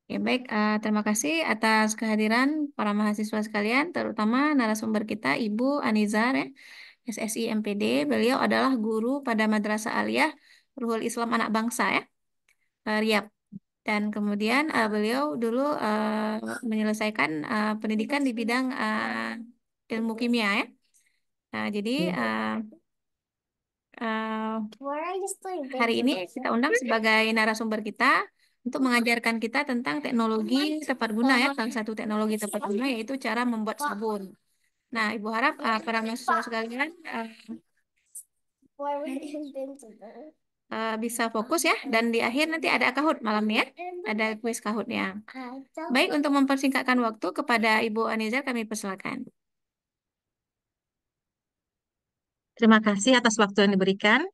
Ya, baik, terima kasih atas kehadiran para mahasiswa sekalian, terutama narasumber kita, Ibu Anizar, ya, SSI MPD. Beliau adalah guru pada Madrasah Aliyah Ruhul Islam Anak Bangsa, ya, Riyadh. Dan kemudian beliau dulu menyelesaikan pendidikan di bidang ilmu kimia, ya. Nah, jadi hari ini kita undang sebagai narasumber kita untuk mengajarkan kita tentang teknologi tepat guna, ya. Salah satu teknologi tepat guna yaitu cara membuat sabun. Nah, Ibu harap para mahasiswa sekalian bisa fokus, ya, dan di akhir nanti ada Kahoot malamnya, ya. Ada kuis Kahootnya. Baik, untuk mempersingkatkan waktu kepada Ibu Anizar kami persilakan. Terima kasih atas waktu yang diberikan.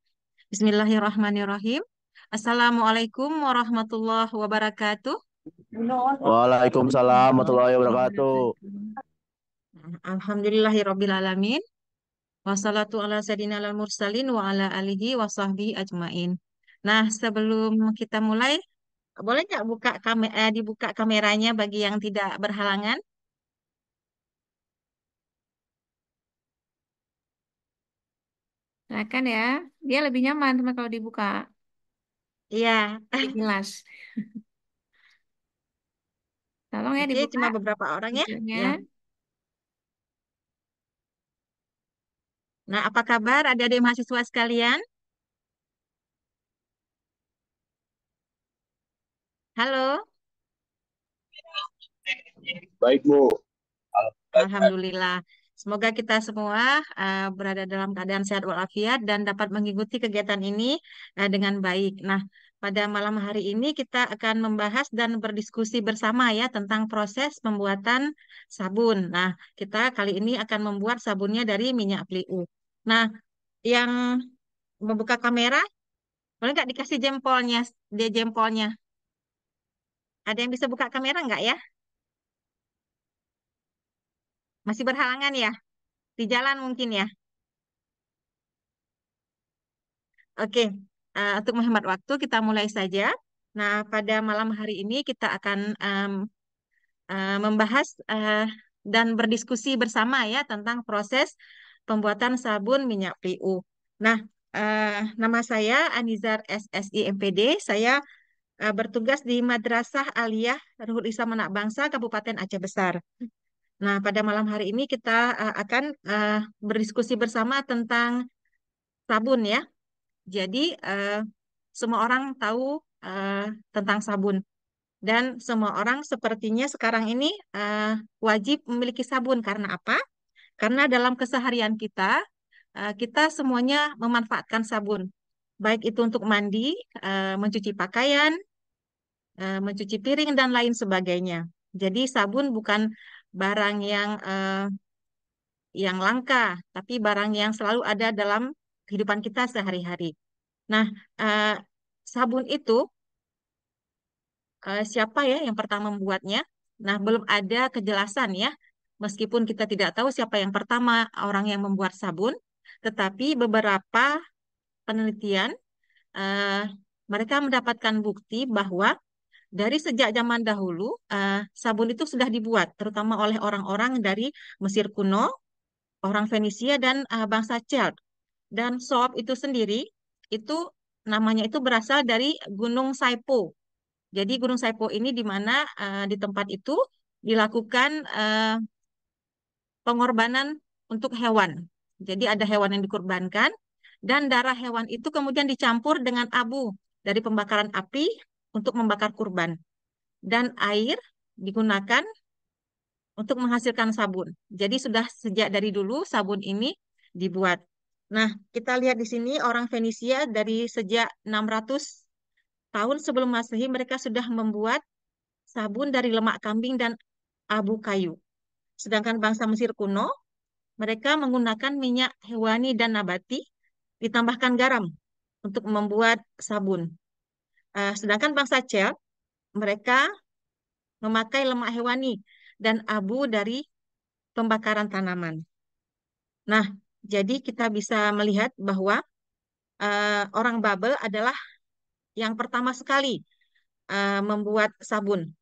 Bismillahirrahmanirrahim. Assalamualaikum warahmatullahi wabarakatuh. Waalaikumsalam warahmatullahi Waalaikumsalam wabarakatuh. warahmatullahi. Alhamdulillahirrabbilalamin. Wassalatu ala sayyidina al mursalin wa ala alihi wa sahbihi ajmain. Nah, sebelum kita mulai, boleh nggak dibuka kameranya bagi yang tidak berhalangan? Silakan, ya. Dia lebih nyaman sama kalau dibuka. Iya, Lebih jelas. Tolong ya oke, dibuka cuma beberapa orang ya. videonya. Ya. Nah, apa kabar adik-adik mahasiswa sekalian? Halo, Baik, Bu. Alhamdulillah. Semoga kita semua berada dalam keadaan sehat walafiat dan dapat mengikuti kegiatan ini dengan baik. Nah, pada malam hari ini kita akan membahas dan berdiskusi bersama ya tentang proses pembuatan sabun. Nah, kita kali ini akan membuat sabunnya dari minyak pliu. Nah, yang membuka kamera, boleh nggak dikasih jempolnya, dia jempolnya? Ada yang bisa buka kamera nggak ya? Masih berhalangan ya? Di jalan mungkin ya? Oke, untuk menghemat waktu kita mulai saja. Nah, pada malam hari ini kita akan membahas dan berdiskusi bersama ya tentang proses pembuatan sabun minyak pliu. Nah, nama saya Anizar SSI MPD. Saya bertugas di Madrasah Aliyah Ruhul Islam Anak Bangsa Kabupaten Aceh Besar. Nah, pada malam hari ini kita akan berdiskusi bersama tentang sabun ya. Jadi semua orang tahu eh, tentang sabun dan semua orang sepertinya sekarang ini wajib memiliki sabun karena apa? Karena dalam keseharian kita kita semuanya memanfaatkan sabun, baik itu untuk mandi, mencuci pakaian, mencuci piring dan lain sebagainya. Jadi sabun bukan barang yang langka, tapi barang yang selalu ada dalam kehidupan kita sehari-hari. Nah, eh, sabun itu siapa ya yang pertama membuatnya? Nah, belum ada kejelasan ya. Meskipun kita tidak tahu siapa yang pertama orang yang membuat sabun, tetapi beberapa penelitian eh, mereka mendapatkan bukti bahwa dari sejak zaman dahulu sabun itu sudah dibuat, terutama oleh orang-orang dari Mesir kuno, orang Fenisia dan bangsa Celt. Dan soap itu sendiri itu namanya itu berasal dari Gunung Saipo. Jadi Gunung Saipo ini di mana di tempat itu dilakukan pengorbanan untuk hewan. Jadi ada hewan yang dikorbankan dan darah hewan itu kemudian dicampur dengan abu dari pembakaran api untuk membakar kurban. Dan air digunakan untuk menghasilkan sabun. Jadi sudah sejak dari dulu sabun ini dibuat. Nah, kita lihat di sini orang Fenisia dari sejak 600 tahun sebelum Masehi mereka sudah membuat sabun dari lemak kambing dan abu kayu. Sedangkan bangsa Mesir kuno, mereka menggunakan minyak hewani dan nabati, ditambahkan garam untuk membuat sabun. Sedangkan bangsa Celt, mereka memakai lemak hewani dan abu dari pembakaran tanaman. Nah, jadi kita bisa melihat bahwa orang Babel adalah yang pertama sekali membuat sabun.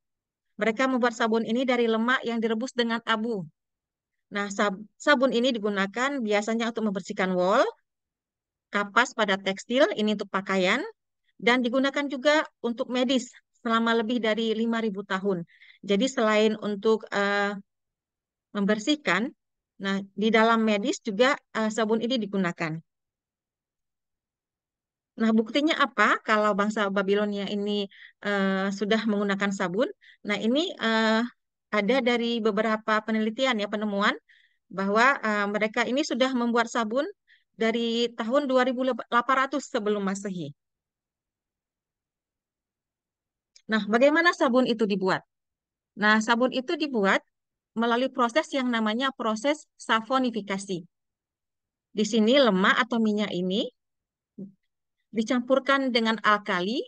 Mereka membuat sabun ini dari lemak yang direbus dengan abu. Nah, sabun ini digunakan biasanya untuk membersihkan wol, kapas pada tekstil, ini untuk pakaian, dan digunakan juga untuk medis selama lebih dari 5.000 tahun. Jadi selain untuk membersihkan, nah di dalam medis juga sabun ini digunakan. Nah, buktinya apa kalau bangsa Babilonia ini sudah menggunakan sabun? Nah, ini ada dari beberapa penelitian ya penemuan bahwa mereka ini sudah membuat sabun dari tahun 2800 sebelum Masehi. Nah, bagaimana sabun itu dibuat? Nah, sabun itu dibuat melalui proses yang namanya proses saponifikasi. Di sini lemak atau minyak ini dicampurkan dengan alkali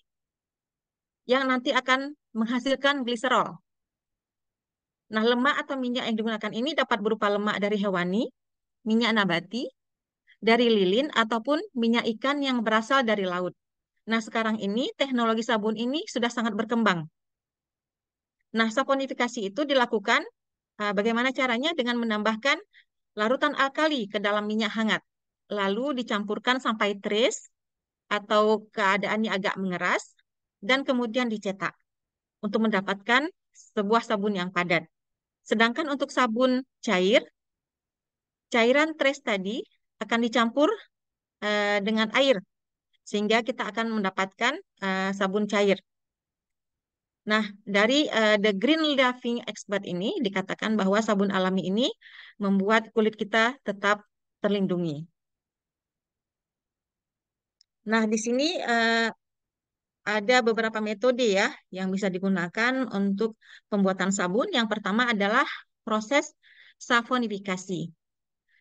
yang nanti akan menghasilkan gliserol. Nah, lemak atau minyak yang digunakan ini dapat berupa lemak dari hewani, minyak nabati, dari lilin, ataupun minyak ikan yang berasal dari laut. Nah, sekarang ini teknologi sabun ini sudah sangat berkembang. Nah, saponifikasi itu dilakukan bagaimana caranya? Dengan menambahkan larutan alkali ke dalam minyak hangat. Lalu dicampurkan sampai trace atau keadaannya agak mengeras, dan kemudian dicetak untuk mendapatkan sebuah sabun yang padat. Sedangkan untuk sabun cair, cairan trace tadi akan dicampur dengan air sehingga kita akan mendapatkan sabun cair. Nah, dari The Green Living Expert ini dikatakan bahwa sabun alami ini membuat kulit kita tetap terlindungi. Nah, di sini ada beberapa metode ya yang bisa digunakan untuk pembuatan sabun. Yang pertama adalah proses saponifikasi.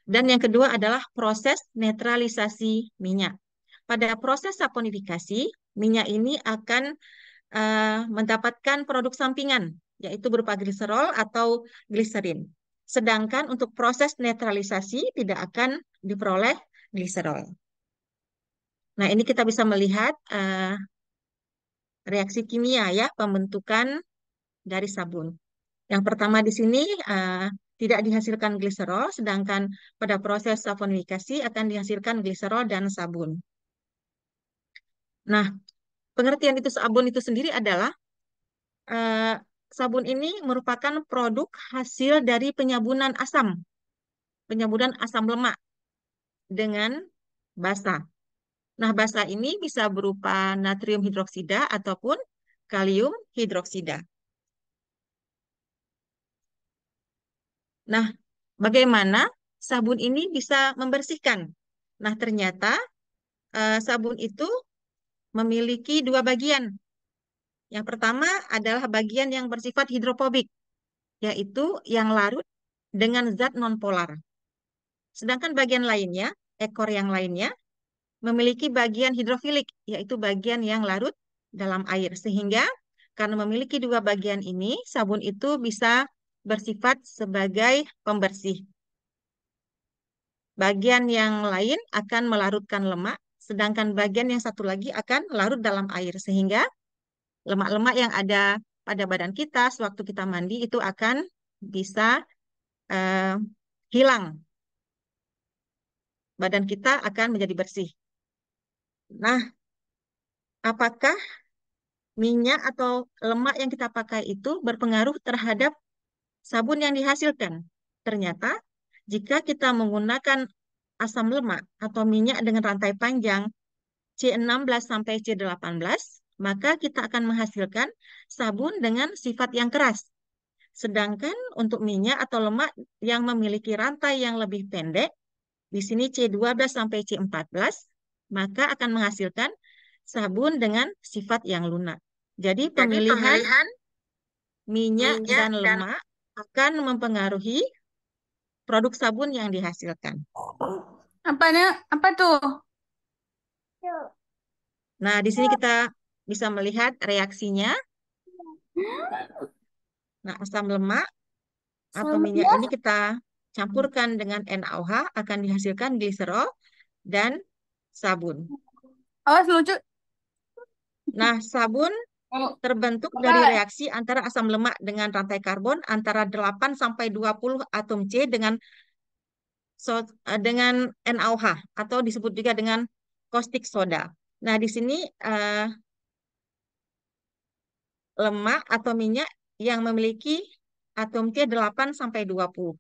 Dan yang kedua adalah proses netralisasi minyak. Pada proses saponifikasi, minyak ini akan mendapatkan produk sampingan, yaitu berupa gliserol atau gliserin. Sedangkan untuk proses netralisasi tidak akan diperoleh gliserol. Nah, ini kita bisa melihat reaksi kimia ya, pembentukan dari sabun. Yang pertama di sini tidak dihasilkan gliserol, sedangkan pada proses saponifikasi akan dihasilkan gliserol dan sabun. Nah, pengertian itu sabun itu sendiri adalah eh, sabun ini merupakan produk hasil dari penyabunan asam lemak dengan basa. Nah, basa ini bisa berupa natrium hidroksida ataupun kalium hidroksida. Nah, bagaimana sabun ini bisa membersihkan? Nah, ternyata sabun itu memiliki dua bagian. Yang pertama adalah bagian yang bersifat hidrofobik, yaitu yang larut dengan zat nonpolar. Sedangkan bagian lainnya, ekor yang lainnya, memiliki bagian hidrofilik, yaitu bagian yang larut dalam air. Sehingga karena memiliki dua bagian ini, sabun itu bisa bersifat sebagai pembersih. Bagian yang lain akan melarutkan lemak, sedangkan bagian yang satu lagi akan larut dalam air. Sehingga lemak-lemak yang ada pada badan kita sewaktu kita mandi itu akan bisa eh, hilang. Badan kita akan menjadi bersih. Nah, apakah minyak atau lemak yang kita pakai itu berpengaruh terhadap sabun yang dihasilkan? Ternyata, jika kita menggunakan asam lemak atau minyak dengan rantai panjang C16 sampai C18, maka kita akan menghasilkan sabun dengan sifat yang keras. Sedangkan untuk minyak atau lemak yang memiliki rantai yang lebih pendek, di sini C12 sampai C14, maka akan menghasilkan sabun dengan sifat yang lunak. Jadi Jadi pemilihan pemilihan minyak minyak dan dan lemak akan mempengaruhi produk sabun yang dihasilkan. apanya apa tuh? Nah, di sini kita bisa melihat reaksinya. Nah, asam lemak atau minyak Semuanya. ini kita campurkan dengan NaOH akan dihasilkan gliserol dan sabun. Awas lucu. Nah, sabun Oh, terbentuk dari Bapak, reaksi antara asam lemak dengan rantai karbon antara 8 sampai 20 atom C dengan dengan NaOH atau disebut juga dengan caustic soda. Nah, di sini eh, lemak atau minyak yang memiliki atom C 8 sampai 20.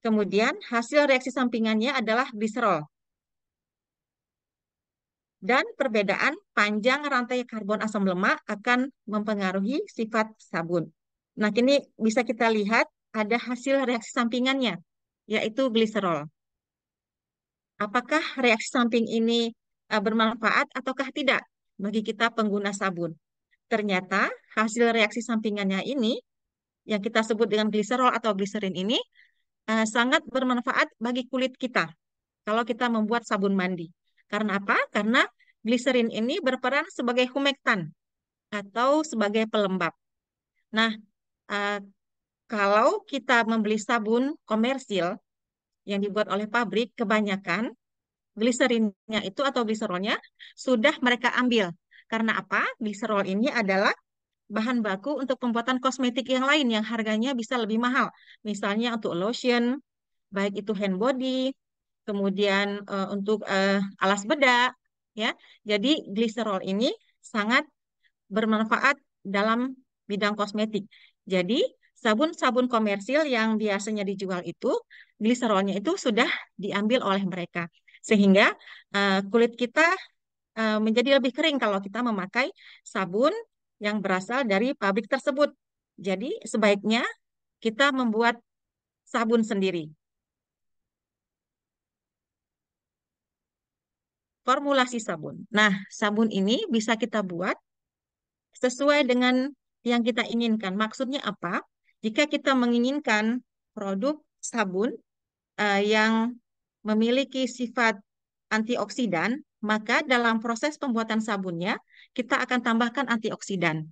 Kemudian hasil reaksi sampingannya adalah gliserol. Dan perbedaan panjang rantai karbon asam lemak akan mempengaruhi sifat sabun. Nah, kini bisa kita lihat ada hasil reaksi sampingannya, yaitu gliserol. Apakah reaksi samping ini bermanfaat ataukah tidak bagi kita pengguna sabun? Ternyata hasil reaksi sampingannya ini, yang kita sebut dengan gliserol atau gliserin ini, sangat bermanfaat bagi kulit kita kalau kita membuat sabun mandi. Karena apa? Karena gliserin ini berperan sebagai humektan atau sebagai pelembab. Nah, eh, kalau kita membeli sabun komersil yang dibuat oleh pabrik, kebanyakan gliserinnya itu atau gliserolnya sudah mereka ambil. Karena apa? Gliserol ini adalah bahan baku untuk pembuatan kosmetik yang lain yang harganya bisa lebih mahal. Misalnya untuk lotion, baik itu hand body, kemudian untuk alas bedak, ya. Jadi gliserol ini sangat bermanfaat dalam bidang kosmetik. Jadi sabun-sabun komersil yang biasanya dijual itu gliserolnya itu sudah diambil oleh mereka, sehingga kulit kita menjadi lebih kering kalau kita memakai sabun yang berasal dari pabrik tersebut. Jadi sebaiknya kita membuat sabun sendiri. Formulasi sabun. Nah, sabun ini bisa kita buat sesuai dengan yang kita inginkan. Maksudnya apa? Jika kita menginginkan produk sabun yang memiliki sifat antioksidan, maka dalam proses pembuatan sabunnya kita akan tambahkan antioksidan.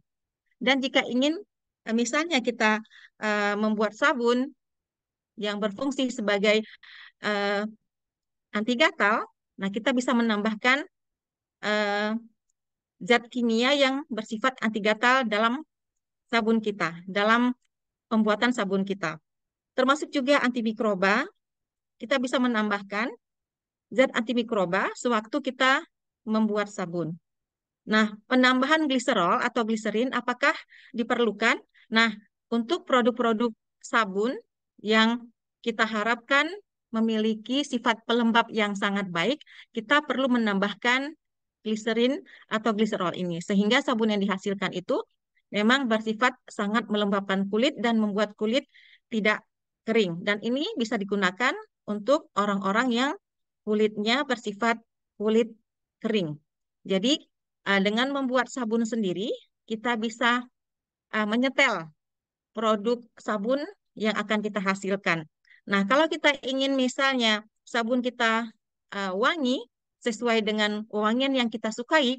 Dan jika ingin misalnya kita membuat sabun yang berfungsi sebagai eh, anti gatal, nah kita bisa menambahkan eh, zat kimia yang bersifat anti gatal dalam sabun kita, dalam pembuatan sabun kita. Termasuk juga antimikroba, kita bisa menambahkan zat antimikroba sewaktu kita membuat sabun. Nah, penambahan gliserol atau gliserin apakah diperlukan? Nah, untuk produk-produk sabun yang kita harapkan memiliki sifat pelembab yang sangat baik, kita perlu menambahkan gliserin atau gliserol ini. Sehingga sabun yang dihasilkan itu memang bersifat sangat melembabkan kulit dan membuat kulit tidak kering. Dan ini bisa digunakan untuk orang-orang yang kulitnya bersifat kulit kering. Jadi, dengan membuat sabun sendiri, kita bisa menyetel produk sabun yang akan kita hasilkan. Nah, kalau kita ingin misalnya sabun kita wangi sesuai dengan wewangian yang kita sukai,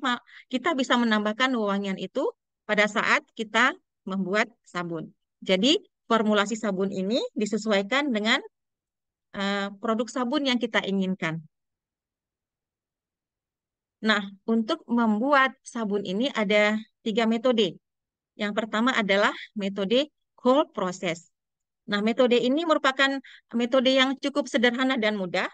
kita bisa menambahkan wewangian itu pada saat kita membuat sabun. Jadi, formulasi sabun ini disesuaikan dengan produk sabun yang kita inginkan. Nah, untuk membuat sabun ini ada 3 metode. Yang pertama adalah metode cold process. Nah, metode ini merupakan metode yang cukup sederhana dan mudah.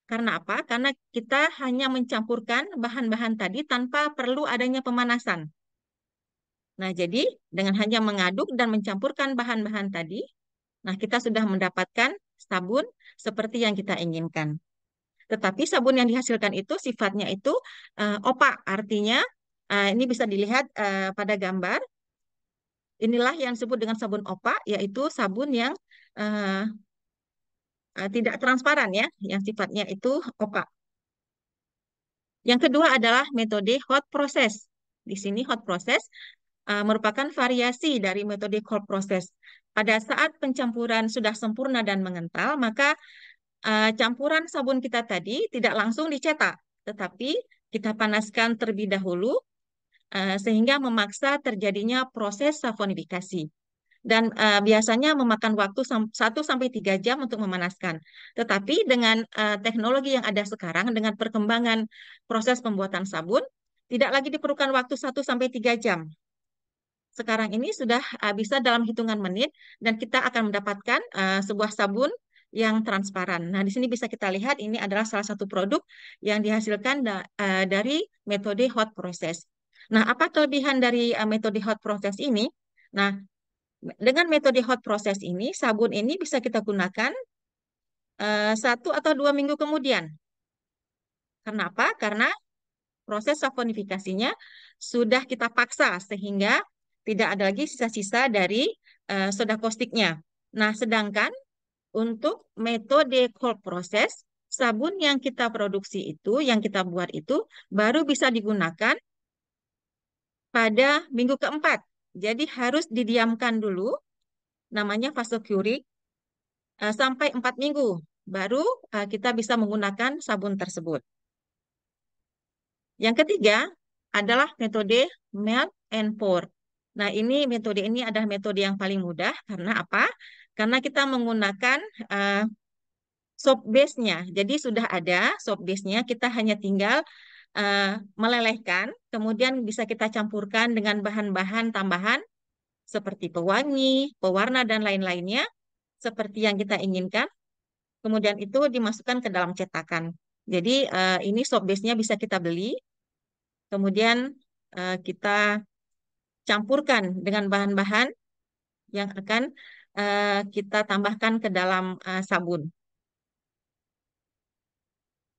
Karena apa? Karena kita hanya mencampurkan bahan-bahan tadi tanpa perlu adanya pemanasan. Nah, jadi dengan hanya mengaduk dan mencampurkan bahan-bahan tadi, nah kita sudah mendapatkan sabun seperti yang kita inginkan. Tetapi sabun yang dihasilkan itu sifatnya itu opak, artinya ini bisa dilihat pada gambar. Inilah yang disebut dengan sabun opak, yaitu sabun yang eh, tidak transparan ya, yang sifatnya itu opak. Yang kedua adalah metode hot process. Di sini hot process merupakan variasi dari metode cold process. Pada saat pencampuran sudah sempurna dan mengental, maka campuran sabun kita tadi tidak langsung dicetak, tetapi kita panaskan terlebih dahulu sehingga memaksa terjadinya proses saponifikasi. Dan biasanya memakan waktu 1 sampai 3 jam untuk memanaskan. Tetapi dengan teknologi yang ada sekarang, dengan perkembangan proses pembuatan sabun, Tidak lagi diperlukan waktu 1 sampai 3 jam. Sekarang ini sudah bisa dalam hitungan menit dan kita akan mendapatkan sebuah sabun yang transparan. Nah, di sini bisa kita lihat ini adalah salah satu produk yang dihasilkan dari metode hot process. Nah, apa kelebihan dari metode hot process ini? Nah, dengan metode hot process ini, sabun ini bisa kita gunakan 1 atau 2 minggu kemudian. Kenapa? Karena proses saponifikasinya sudah kita paksa sehingga tidak ada lagi sisa-sisa dari soda causticnya. Nah, sedangkan untuk metode cold process, sabun yang kita produksi itu, yang kita buat itu, baru bisa digunakan pada minggu keempat. Jadi harus didiamkan dulu, namanya fase curing, sampai 4 minggu. Baru kita bisa menggunakan sabun tersebut. Yang ketiga adalah metode melt and pour. Nah, metode ini adalah metode yang paling mudah karena apa? Karena kita menggunakan uh, soap base-nya. Jadi sudah ada soap base-nya, kita hanya tinggal melelehkan, kemudian bisa kita campurkan dengan bahan-bahan tambahan seperti pewangi, pewarna, dan lain-lainnya, seperti yang kita inginkan. Kemudian itu dimasukkan ke dalam cetakan. Jadi ini soap base-nya bisa kita beli, kemudian kita campurkan dengan bahan-bahan yang akan kita tambahkan ke dalam sabun.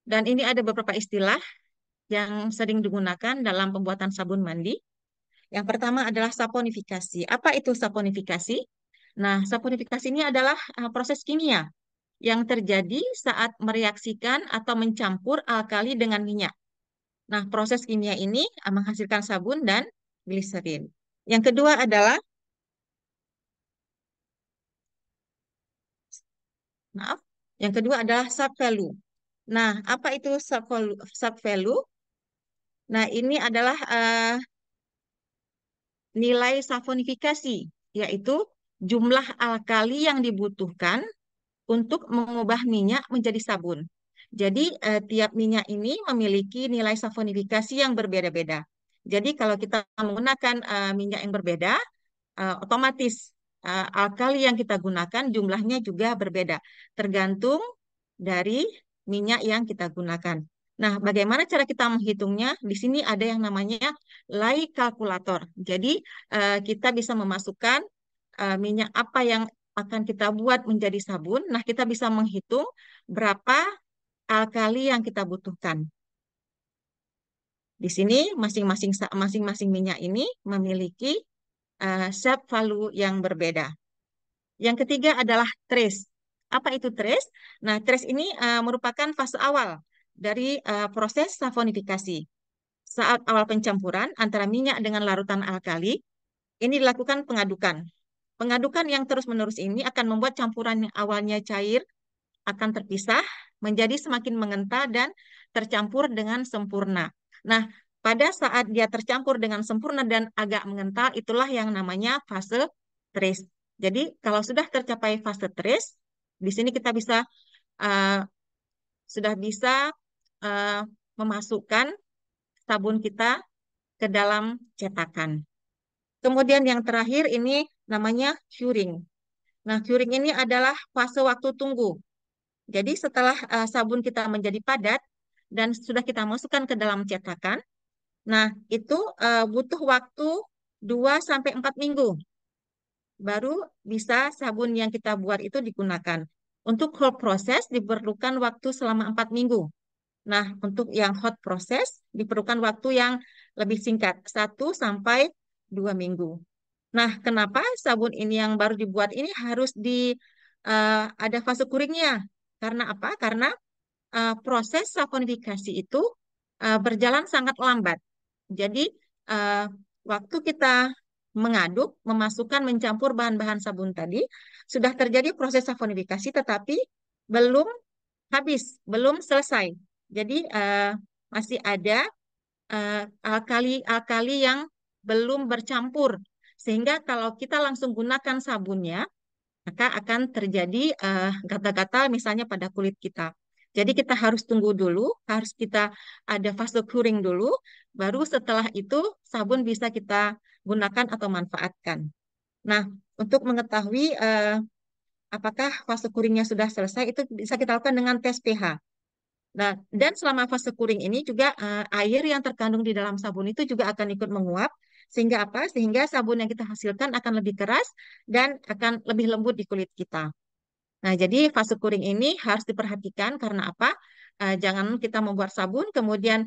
Dan ini ada beberapa istilah yang sering digunakan dalam pembuatan sabun mandi. Yang pertama adalah saponifikasi. Apa itu saponifikasi? Nah, saponifikasi ini adalah proses kimia yang terjadi saat mereaksikan atau mencampur alkali dengan minyak. Nah, proses kimia ini menghasilkan sabun dan gliserin. Yang kedua adalah, maaf, yang kedua adalah sub value. Nah, apa itu sub value? Nah, ini adalah nilai saponifikasi, yaitu jumlah alkali yang dibutuhkan untuk mengubah minyak menjadi sabun. Jadi, tiap minyak ini memiliki nilai saponifikasi yang berbeda-beda. Jadi, kalau kita menggunakan minyak yang berbeda, otomatis alkali yang kita gunakan jumlahnya juga berbeda, tergantung dari minyak yang kita gunakan. Nah, bagaimana cara kita menghitungnya? Di sini ada yang namanya lay kalkulator. Jadi, kita bisa memasukkan minyak apa yang akan kita buat menjadi sabun. Nah, kita bisa menghitung berapa alkali yang kita butuhkan. Di sini masing-masing minyak ini memiliki zat value yang berbeda. Yang ketiga adalah trace. Apa itu trace? Nah, trace ini merupakan fase awal dari proses saponifikasi. Saat awal pencampuran antara minyak dengan larutan alkali, ini dilakukan pengadukan. Pengadukan yang terus-menerus ini akan membuat campuran yang awalnya cair akan terpisah menjadi semakin mengental dan tercampur dengan sempurna. Nah, pada saat dia tercampur dengan sempurna dan agak mengental, itulah yang namanya fase trace. Jadi, kalau sudah tercapai fase trace, di sini kita uh, sudah bisa uh, memasukkan sabun kita ke dalam cetakan. Kemudian yang terakhir ini namanya curing. Nah, curing ini adalah fase waktu tunggu. Jadi setelah sabun kita menjadi padat dan sudah kita masukkan ke dalam cetakan, nah itu butuh waktu 2 sampai 4 minggu baru bisa sabun yang kita buat itu digunakan. Untuk cold process diperlukan waktu selama 4 minggu. Nah, untuk yang hot process diperlukan waktu yang lebih singkat, 1 sampai 2 minggu. Nah, kenapa sabun ini yang baru dibuat ini harus ada fase kuringnya? Karena apa? Karena proses saponifikasi itu berjalan sangat lambat. Jadi, uh, waktu kita mengaduk, memasukkan, mencampur bahan-bahan sabun tadi, sudah terjadi proses saponifikasi, tetapi belum habis, belum selesai. Jadi, masih ada alkali-alkali yang belum bercampur. Sehingga kalau kita langsung gunakan sabunnya, maka akan terjadi gatal-gatal misalnya pada kulit kita. Jadi kita harus tunggu dulu, harus kita ada fase curing dulu, baru setelah itu sabun bisa kita gunakan atau manfaatkan. Nah, untuk mengetahui apakah fase kuringnya sudah selesai, itu bisa kita lakukan dengan tes pH. Nah, dan selama fase kuring ini juga air yang terkandung di dalam sabun itu juga akan ikut menguap, sehingga apa? Sehingga sabun yang kita hasilkan akan lebih keras dan akan lebih lembut di kulit kita. Nah, jadi fase kuring ini harus diperhatikan karena apa? Jangan kita membuat sabun, kemudian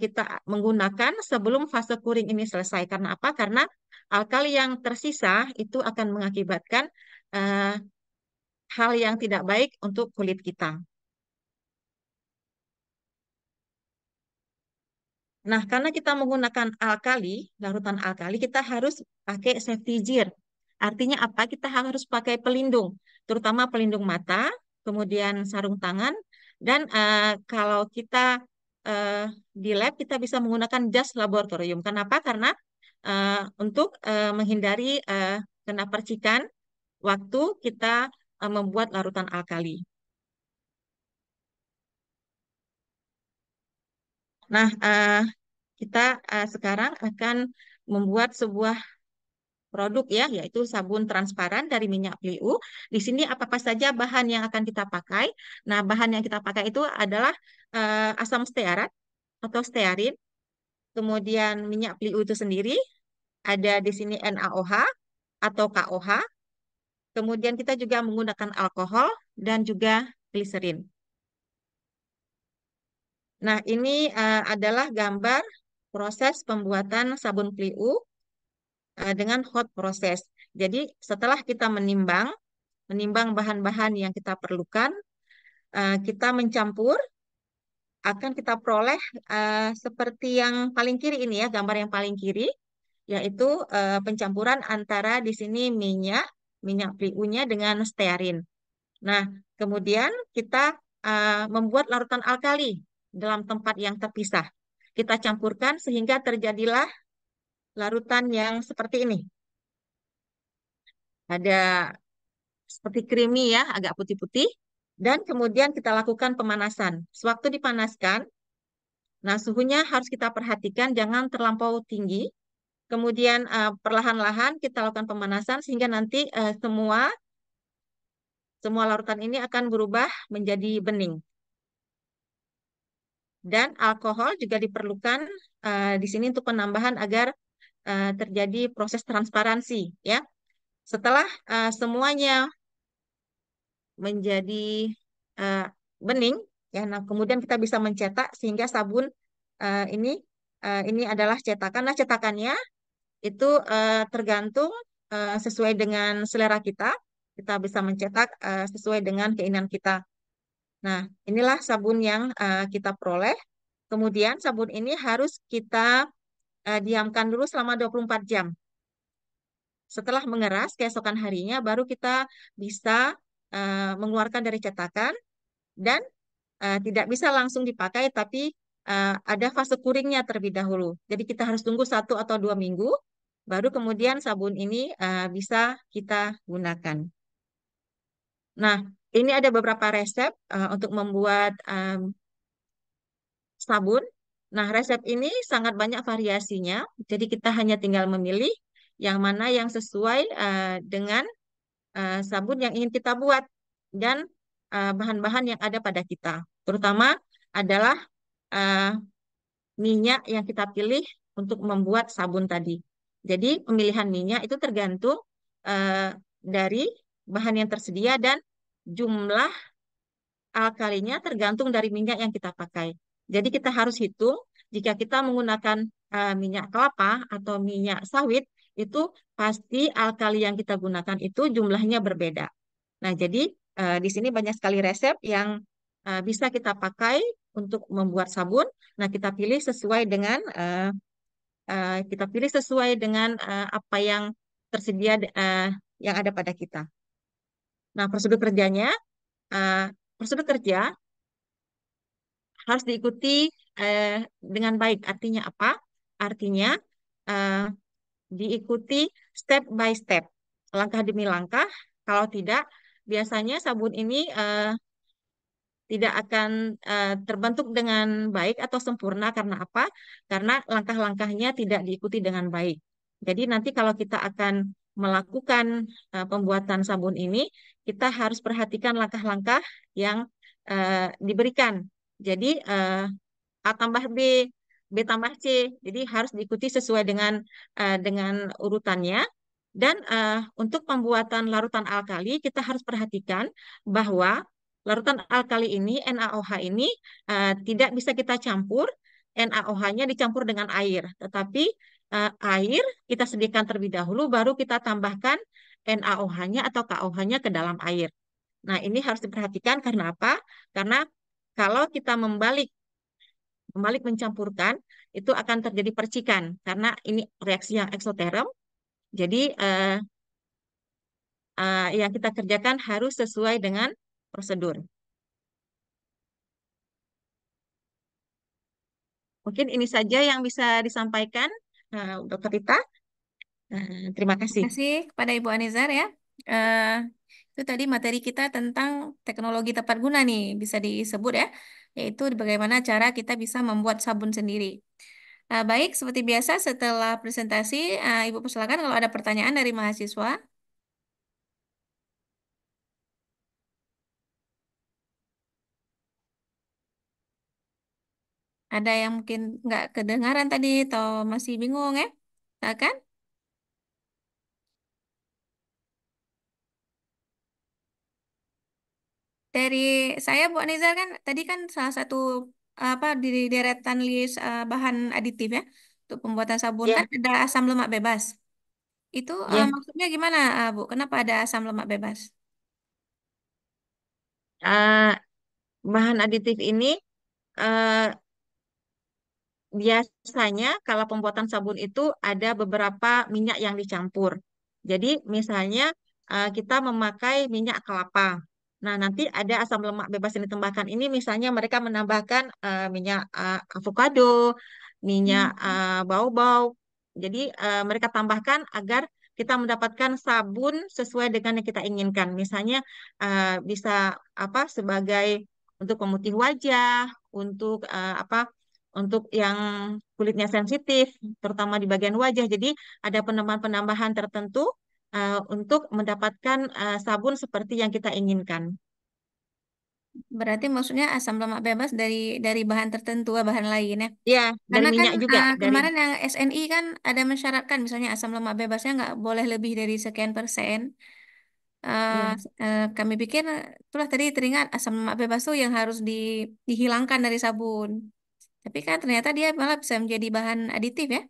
kita menggunakan sebelum fase kuring ini selesai. Karena apa? Karena alkali yang tersisa itu akan mengakibatkan eh, hal yang tidak baik untuk kulit kita. Nah, karena kita menggunakan alkali, larutan alkali, kita harus pakai safety gear. Artinya apa? Kita harus pakai pelindung, terutama pelindung mata, kemudian sarung tangan, dan kalau kita eh, di lab, kita bisa menggunakan jas laboratorium. Kenapa? Karena untuk menghindari kena percikan waktu kita membuat larutan alkali. Nah, kita sekarang akan membuat sebuah produk ya, yaitu sabun transparan dari minyak PLIU. Di sini apa-apa saja bahan yang akan kita pakai. Nah, bahan yang kita pakai itu adalah asam stearat atau stearin, kemudian minyak PLIU itu sendiri, ada di sini NaOH atau KOH, kemudian kita juga menggunakan alkohol dan juga gliserin. Nah, ini adalah gambar proses pembuatan sabun PLIU dengan hot proses. Jadi, setelah kita menimbang bahan-bahan yang kita perlukan, kita mencampur, akan kita peroleh seperti yang paling kiri ini ya, gambar yang paling kiri, yaitu pencampuran antara di sini minyak PU-nya dengan stearin. Nah, kemudian kita membuat larutan alkali dalam tempat yang terpisah. Kita campurkan sehingga terjadilah larutan yang seperti ini. Ada seperti creamy ya, agak putih-putih. Dan kemudian kita lakukan pemanasan. Sewaktu dipanaskan, nah suhunya harus kita perhatikan jangan terlampau tinggi. Kemudian perlahan-lahan kita lakukan pemanasan sehingga nanti semua larutan ini akan berubah menjadi bening. Dan alkohol juga diperlukan di sini untuk penambahan agar terjadi proses transparansi ya. Setelah semuanya menjadi eh, bening ya. Nah, kemudian kita bisa mencetak sehingga sabun eh, ini ini adalah cetakan. Nah, cetakannya itu tergantung sesuai dengan selera kita. Kita bisa mencetak sesuai dengan keinginan kita. Nah, inilah sabun yang kita peroleh. Kemudian sabun ini harus kita diamkan dulu selama 24 jam. Setelah mengeras keesokan harinya baru kita bisa mengeluarkan dari cetakan dan tidak bisa langsung dipakai, tapi ada fase kuringnya terlebih dahulu. Jadi kita harus tunggu 1 atau 2 minggu, baru kemudian sabun ini bisa kita gunakan. Nah, ini ada beberapa resep untuk membuat sabun. Nah, resep ini sangat banyak variasinya, jadi kita hanya tinggal memilih yang mana yang sesuai dengan sabun yang ingin kita buat dan bahan-bahan yang ada pada kita. Terutama adalah eh, minyak yang kita pilih untuk membuat sabun tadi. Jadi pemilihan minyak itu tergantung dari bahan yang tersedia dan jumlah alkalinya tergantung dari minyak yang kita pakai. Jadi kita harus hitung jika kita menggunakan minyak kelapa atau minyak sawit itu pasti alkali yang kita gunakan itu jumlahnya berbeda. Nah, jadi di sini banyak sekali resep yang bisa kita pakai untuk membuat sabun. Nah, kita pilih sesuai dengan apa yang tersedia yang ada pada kita. Nah, uh, prosedur kerja harus diikuti eh, dengan baik. Artinya apa? Artinya eh, diikuti step by step, langkah demi langkah. Kalau tidak, biasanya sabun ini tidak akan terbentuk dengan baik atau sempurna. Karena apa? Karena langkah-langkahnya tidak diikuti dengan baik. Jadi nanti kalau kita akan melakukan pembuatan sabun ini, kita harus perhatikan langkah-langkah yang diberikan. Jadi A tambah B, B tambah C. Jadi harus diikuti sesuai dengan urutannya. Dan untuk pembuatan larutan alkali, kita harus perhatikan bahwa larutan alkali ini, NaOH ini, tidak bisa kita campur. NaOH-nya dicampur dengan air. Tetapi air kita sediakan terlebih dahulu, baru kita tambahkan NaOH-nya atau KOH-nya ke dalam air. Nah, ini harus diperhatikan karena apa? Karena kalau kita membalik mencampurkan, itu akan terjadi percikan karena ini reaksi yang eksoterm. Jadi yang kita kerjakan harus sesuai dengan prosedur. Mungkin ini saja yang bisa disampaikan, Dokter Rita. Terima Terima kasih. kasih kepada Ibu Anizar ya. Eh, itu tadi materi kita tentang teknologi tepat guna nih, bisa disebut ya, yaitu bagaimana cara kita bisa membuat sabun sendiri. Baik, seperti biasa setelah presentasi, Ibu persilakan kalau ada pertanyaan dari mahasiswa. Ada yang mungkin nggak kedengaran tadi atau masih bingung ya? Silakan. Dari saya Bu Anizar kan tadi kan salah satu apa di deretan list bahan aditif ya untuk pembuatan sabun kan Ya, ada asam lemak bebas. Itu ya. maksudnya gimana Bu? Kenapa ada asam lemak bebas? Eh, Bahan aditif ini eh, biasanya kalau pembuatan sabun itu ada beberapa minyak yang dicampur. Jadi misalnya kita memakai minyak kelapa. Nah, nanti ada asam lemak bebas yang ditambahkan ini misalnya mereka menambahkan minyak avocado, minyak Hmm. baobab. Jadi mereka tambahkan agar kita mendapatkan sabun sesuai dengan yang kita inginkan. Misalnya bisa apa sebagai untuk pemutih wajah, untuk untuk yang kulitnya sensitif, terutama di bagian wajah. Jadi ada penambahan-penambahan tertentu untuk mendapatkan sabun seperti yang kita inginkan. Berarti maksudnya asam lemak bebas dari bahan tertentu, bahan lain ya. Ya, dari Karena kan minyak juga, dari kemarin yang SNI kan ada mensyaratkan misalnya asam lemak bebasnya nggak boleh lebih dari sekian persen. Eh, ya, Kami pikir itulah tadi teringat asam lemak bebas tuh yang harus dihilangkan dari sabun. Tapi kan ternyata dia malah bisa menjadi bahan aditif ya,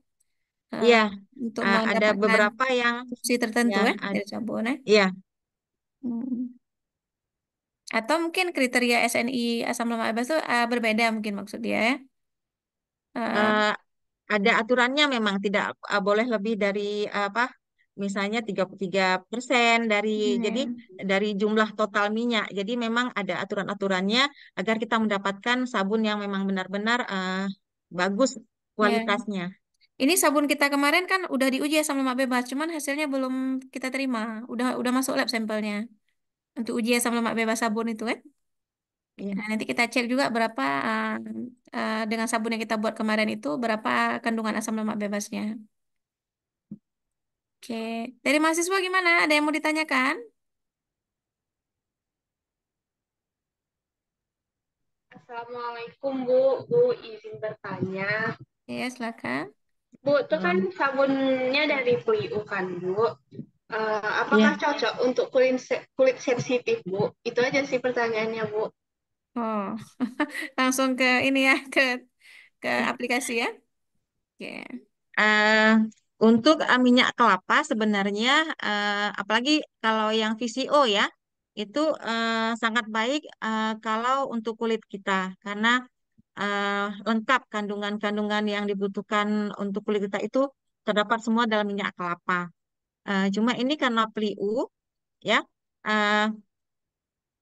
eh, ya, untuk ada mendapatkan beberapa yang fungsi tertentu ya, ya dari sabun ya. ya, Hmm. Atau mungkin kriteria SNI asam lemak bebas itu berbeda mungkin maksud dia ya. Eh, eh, ada aturannya memang tidak boleh lebih dari apa misalnya 33% dari jadi hmm, dari jumlah total minyak. Jadi memang ada aturan-aturannya agar kita mendapatkan sabun yang memang benar-benar bagus ya. kualitasnya. Ini sabun kita kemarin kan udah diuji asam lemak bebas, cuman hasilnya belum kita terima. Udah masuk lab sampelnya untuk uji asam lemak bebas sabun itu kan. Iya. Nah, nanti kita cek juga berapa dengan sabun yang kita buat kemarin itu berapa kandungan asam lemak bebasnya. Oke, dari mahasiswa gimana? Ada yang mau ditanyakan? Assalamualaikum Bu, Bu izin bertanya. Ya, silakan. Bu, itu kan sabunnya dari Pliu kan Bu. Apakah Iya. cocok untuk kulit sensitif Bu? Itu aja sih pertanyaannya Bu. Oh, langsung ke ini ya, ke aplikasi ya. Oke. Eh, untuk minyak kelapa sebenarnya apalagi kalau yang VCO ya itu sangat baik kalau untuk kulit kita karena lengkap kandungan-kandungan yang dibutuhkan untuk kulit kita itu terdapat semua dalam minyak kelapa. Cuma ini karena Pliu ya. eh,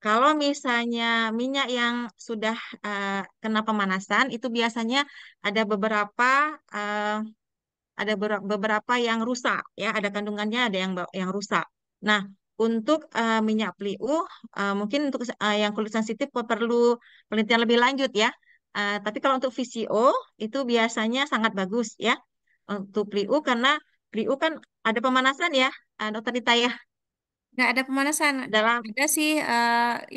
Kalau misalnya minyak yang sudah kena pemanasan itu biasanya ada eh, beberapa yang rusak ya, ada kandungannya ada yang rusak. Nah, untuk minyak Pliu, mungkin untuk yang kulit sensitif perlu penelitian lebih lanjut ya. Tapi kalau untuk VCO itu biasanya sangat bagus ya untuk Pliu karena Pliu kan ada pemanasan ya, Dokter Dita ya Nggak ada pemanasan. dalam Ada sih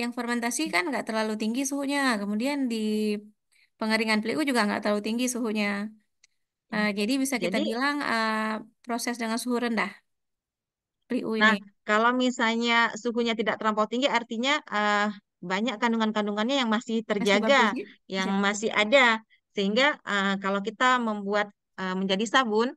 yang fermentasi kan nggak terlalu tinggi suhunya. Kemudian di pengeringan PLIU juga nggak terlalu tinggi suhunya. Jadi bisa kita jadi. bilang proses dengan suhu rendah PLIU Nah, ini. kalau misalnya suhunya tidak terlampau tinggi, artinya banyak kandungan-kandungannya yang masih Masih terjaga, bagus ya? yang Masih bagus. masih ada. Sehingga kalau kita membuat menjadi sabun,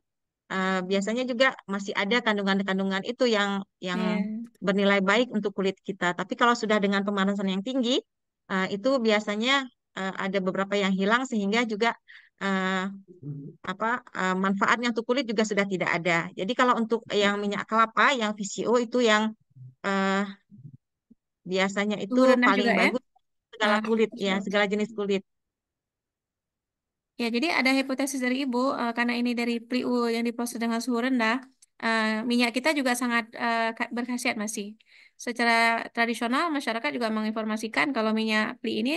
biasanya juga masih ada kandungan-kandungan itu yang Ya. bernilai baik untuk kulit kita. Tapi kalau sudah dengan pemanasan yang tinggi, itu biasanya ada beberapa yang hilang sehingga juga eh, apa manfaatnya untuk kulit juga sudah tidak ada. Jadi kalau untuk yang minyak kelapa, yang VCO itu yang eh, biasanya itu Suhu rendah paling juga ya? bagus segala Ah, kulit bagus, ya, bagus. segala jenis kulit. Ya, jadi ada hipotesis dari Ibu, karena ini dari PLIU yang diproses dengan suhu rendah, minyak kita juga sangat berkhasiat masih. Secara tradisional, masyarakat juga menginformasikan kalau minyak PLI ini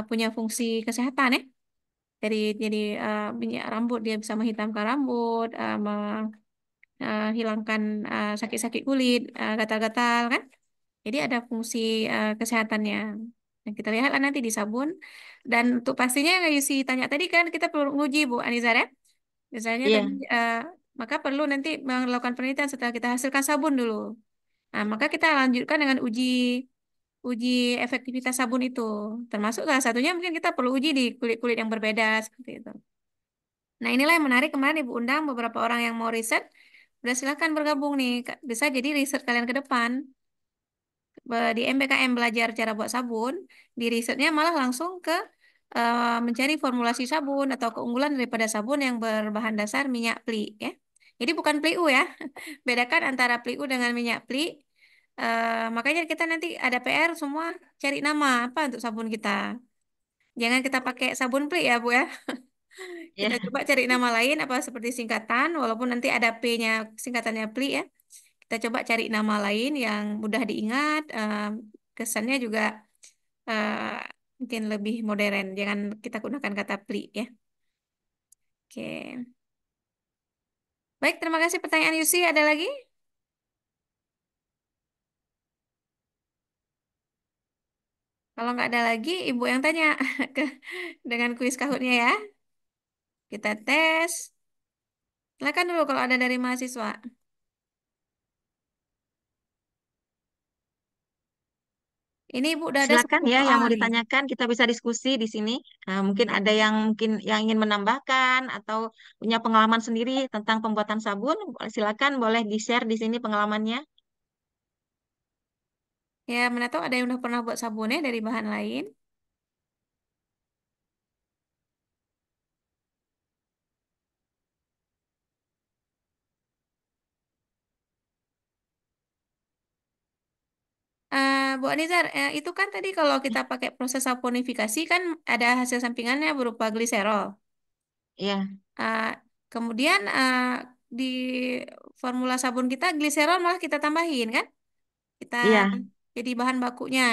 punya fungsi kesehatan ya. Jadi minyak rambut dia bisa menghitamkan rambut, menghilangkan sakit-sakit kulit, gatal-gatal kan. Jadi ada fungsi kesehatannya. Nah, kita lihatlah nanti di sabun. Dan untuk pastinya yang Yusi tanya tadi kan kita perlu nguji Bu Anizar ya. Misalnya tadi Iya, maka perlu nanti melakukan penelitian setelah kita hasilkan sabun dulu. Nah, maka kita lanjutkan dengan uji uji efektivitas sabun itu. Termasuk salah satunya mungkin kita perlu uji di kulit-kulit yang berbeda seperti itu. Nah, inilah yang menarik kemarin Ibu undang beberapa orang yang mau riset. Udah silakan bergabung nih. Bisa jadi riset kalian ke depan. Di MBKM belajar cara buat sabun, di risetnya malah langsung ke mencari formulasi sabun atau keunggulan daripada sabun yang berbahan dasar minyak pli ya. Jadi bukan PLIU ya. Bedakan antara PLIU dengan minyak pli. Makanya kita nanti ada PR semua cari nama apa untuk sabun kita. Jangan kita pakai sabun pli ya Bu ya. Kita ya, coba cari nama lain apa seperti singkatan walaupun nanti ada P-nya singkatannya pli ya. Kita coba cari nama lain yang mudah diingat, kesannya juga eh, mungkin lebih modern. Jangan kita gunakan kata pli ya. Oke. Baik, terima kasih pertanyaan Yusi. Ada lagi? Kalau nggak ada lagi, Ibu yang tanya ke dengan kuis Kahootnya ya. Kita tes. Silakan dulu kalau ada dari mahasiswa. Ini Ibu udah ada silakan 10 ya yang soal mau nih. ditanyakan kita bisa diskusi di sini. Mungkin ada yang mungkin yang ingin menambahkan atau punya pengalaman sendiri tentang pembuatan sabun, silakan boleh di-share di sini pengalamannya. Ya, mana tahu ada yang udah pernah buat sabunnya dari bahan lain. Bu Anizar, itu kan tadi kalau kita pakai proses saponifikasi kan ada hasil sampingannya berupa gliserol. Iya, Uh, Kemudian di formula sabun kita gliserol malah kita tambahin kan? Kita iya, jadi bahan bakunya.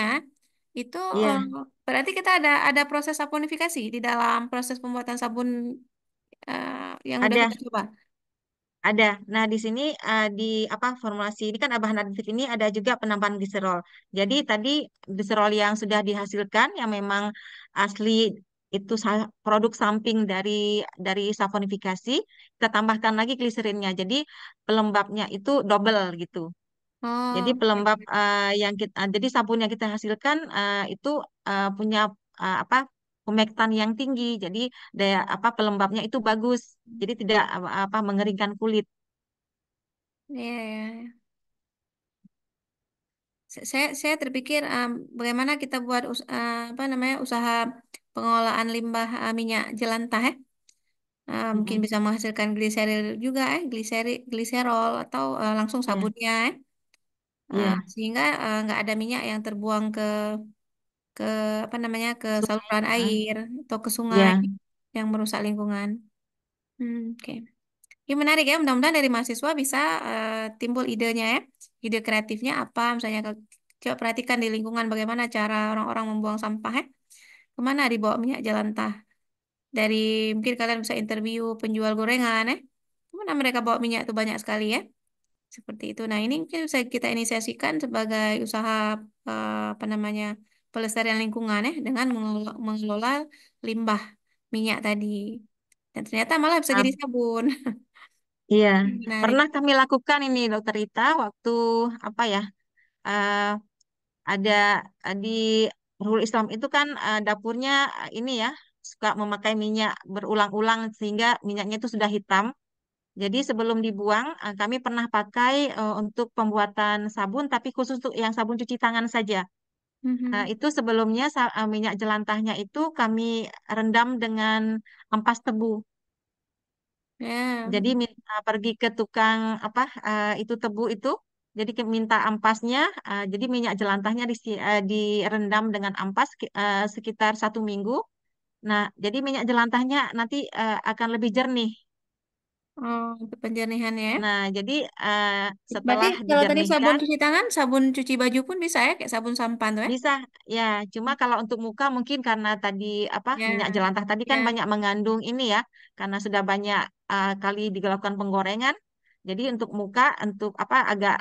Itu iya. berarti kita ada proses saponifikasi di dalam proses pembuatan sabun yang udah Ada. kita coba. Ada. Nah, di sini di apa formulasi ini kan bahan aditif ini ada juga penambahan gliserol. Jadi tadi gliserol yang sudah dihasilkan yang memang asli itu produk samping dari saponifikasi, kita tambahkan lagi gliserinnya. Jadi pelembabnya itu double gitu. Jadi Oh, pelembab oke. jadi sabun yang kita hasilkan itu punya apa pemektan yang tinggi. Jadi daya apa pelembabnya itu bagus. Jadi tidak apa mengeringkan kulit. Iya, iya, iya. Saya terpikir bagaimana kita buat apa namanya usaha pengolahan limbah minyak jelantah ya. Mungkin Mm-mm. bisa menghasilkan gliseril juga gliserol atau langsung Iya, sabunnya ya. iya. Sehingga nggak ada minyak yang terbuang ke apa namanya ke Sungai. saluran air atau ke sungai Iya, yang merusak lingkungan. Oke. Ini menarik ya. Mudah-mudahan dari mahasiswa bisa timbul idenya ya. ide kreatifnya apa, misalnya coba perhatikan di lingkungan bagaimana cara orang-orang membuang sampah ya. Kemana dibawa minyak jelantah? Dari mungkin kalian bisa interview penjual gorengan ya. Kemana mereka bawa minyak itu banyak sekali ya. Seperti itu. Nah, ini mungkin bisa kita inisiasikan sebagai usaha apa namanya pelestarian lingkungan ya dengan mengelola limbah minyak tadi. Dan ternyata malah bisa Nah, jadi sabun. iya, Menarik. pernah kami lakukan ini Dokter Rita waktu apa ya? eh, ada di Nurul Islam itu kan dapurnya ini ya suka memakai minyak berulang-ulang sehingga minyaknya itu sudah hitam. Jadi sebelum dibuang, kami pernah pakai untuk pembuatan sabun, tapi khusus untuk yang sabun cuci tangan saja. Mhm. Itu sebelumnya minyak jelantahnya itu kami rendam dengan ampas tebu. Ya. Jadi pergi ke tukang apa itu tebu itu, jadi minta ampasnya. Jadi minyak jelantahnya direndam dengan ampas sekitar 1 minggu. Nah, jadi minyak jelantahnya nanti akan lebih jernih. Oh, untuk penjernihannya ya. Nah, jadi eh, Berarti setelah kalau tadi sabun dijernihkan cuci tangan, sabun cuci baju pun bisa ya, kayak sabun sampan tuh ya. bisa ya. Cuma kalau untuk muka mungkin karena tadi apa minyak Ya, jelantah tadi kan ya, banyak mengandung ini ya, karena sudah banyak kali dilakukan penggorengan. Jadi untuk muka untuk apa agak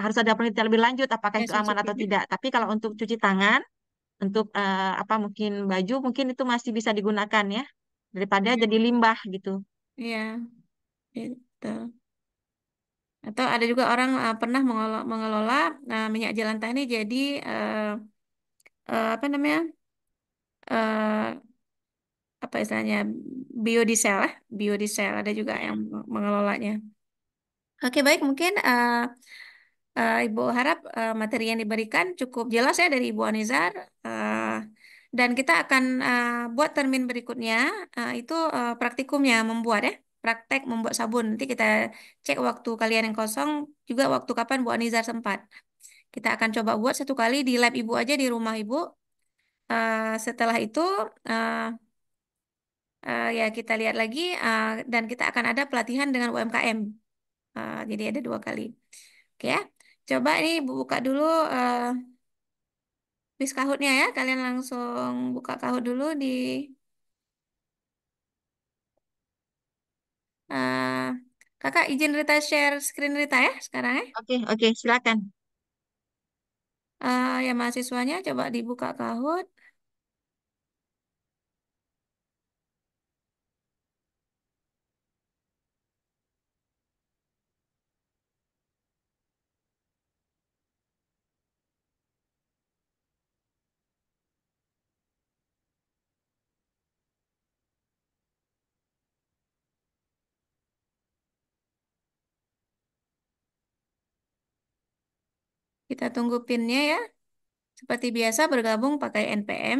harus ada penelitian lebih lanjut apakah ya itu aman atau sensitif ya. tidak. Tapi kalau untuk cuci tangan, untuk apa mungkin baju mungkin itu masih bisa digunakan ya daripada jadi limbah gitu. Iya, itu. Atau ada juga orang pernah mengelola minyak jelantah ini jadi apa namanya eh, apa istilahnya biodiesel ya, biodiesel ada juga yang Mm-mm. mengelolanya. Oke baik mungkin Ibu harap materi yang diberikan cukup jelas ya dari Ibu Anizar. Eh, dan kita akan buat termin berikutnya itu praktikumnya membuat ya, praktek membuat sabun. Nanti kita cek waktu kalian yang kosong, juga waktu kapan Bu Anizar sempat. Kita akan coba buat satu kali di lab Ibu aja di rumah Ibu. Setelah itu eh, ya kita lihat lagi dan kita akan ada pelatihan dengan UMKM. Jadi ada 2 kali. Oke ya. Coba ini Ibu buka dulu wis Kahootnya ya. Kalian langsung buka Kahoot dulu di eh, Kakak izin Rita share screen Rita ya sekarang ya. Oke, oke, silakan. Ya mahasiswanya coba dibuka Kahoot. Kita tunggu pinnya ya. Seperti biasa bergabung pakai NPM.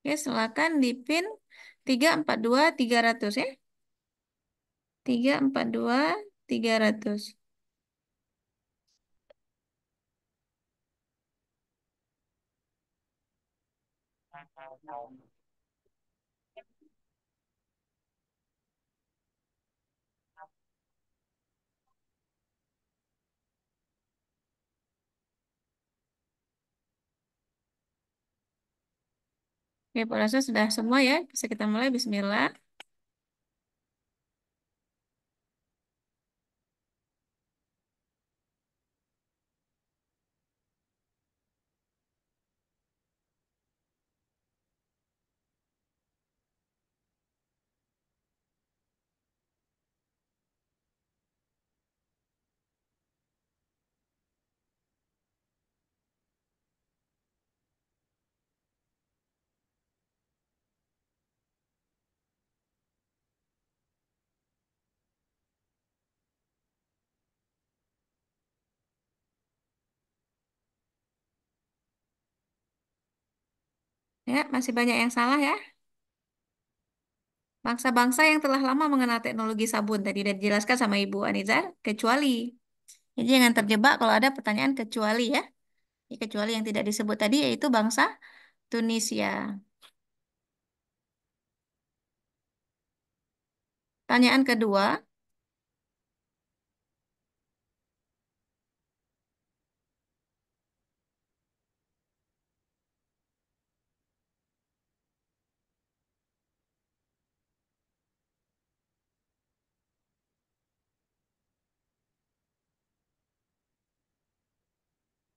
Oke, silakan di pin 342300 ya. 342300. Oke, Pak rasa sudah semua ya. Bisa kita mulai. Bismillah. Ya, masih banyak yang salah ya. Bangsa-bangsa yang telah lama mengenal teknologi sabun tadi sudah dijelaskan sama Ibu Anizar, kecuali. Jadi jangan terjebak kalau ada pertanyaan kecuali ya. Kecuali yang tidak disebut tadi yaitu bangsa Tunisia. Pertanyaan kedua,